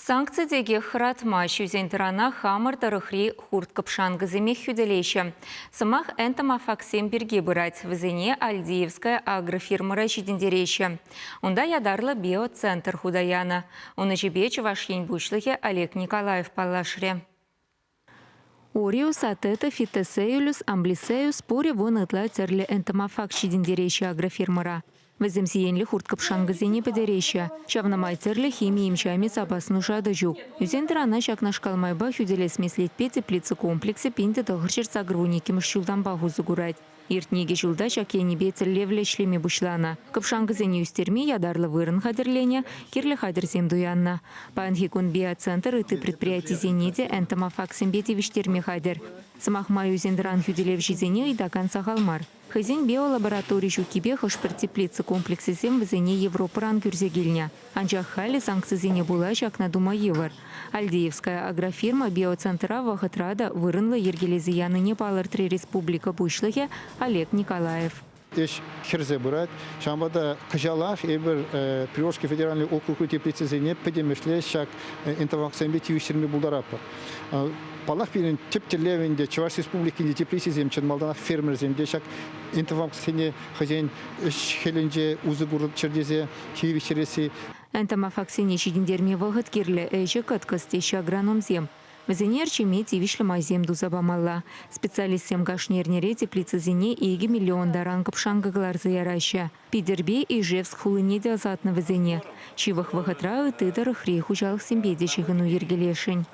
Санкциядегі хыратма шүзентірана хамыр тарыхри хурт кыпшангы земех хүделеші. Сымақ энтомофаксем бірге бұрат візіне Альдиевская агрофирмара жидендереші. Онда ядарлы биоцентр худаяна. Оны жебе Чувашин бушлығы Олег Николаев палашре. Ориус атета фитосеюлюс амблисеюс поре вон ытла церлі энтомофак жидендереші агрофирмара. Візімсиенлі хурткапшанғы зене падереші. Чавнамай церлі химии имчами сапасын ушады жүк. Үзендірана шакнашкалмайба хүделесме слетпе теплицы комплексы пинді тағыршыр сагрвуникі мүшілдан бағу зугурать. Иртнеге жылда шакенебе церлевле шлеме бушлана. Капшанғы зене үстерме ядарлы вырын хадерлене, керлі хадер земдуянна. Панхикун биоцентр ыты предприятий зенеде энтомофаксен бетевиштерме хадер. Самахмай үзендіран хүделев жизене идакан сағалмар. Хызен биолабораторий жукибе хошпер теплицы комплексы зем візене Европыран күрзегеліне. Анчах хали санкцизене була жакна дума евар. Альдиевская агрофирма биоцентра вахытрада вырынлы ергелезі яныне палыртри республика бушлығы Олег Николаев. Эш херзе брать, шамбада кожалах эбер Приволжский федеральный округ теплицы зене подемешле шак энтомофаксен бетевиштерме булдарапа. Палах пирен тептерлевенде Чуваш республикинде теплицы зем ченмалданах фермер земде шак энтомофаксене хозяин хеленже узы гурут чердезе киевиштереси. Энтомофаксене шидендерме вағыт керлі әжі каткастеші агроном зем. Везенер чемет ивишлі майзем дузабамалла. Специалист сем гашнернере теплицы зене еге миллион даран капшангыглар заяраща. Пидербе и Ижевск хулынеде азатны везене. Чивах вағытра ыты дарыхри хужалық сембеде шығыну ергелешін.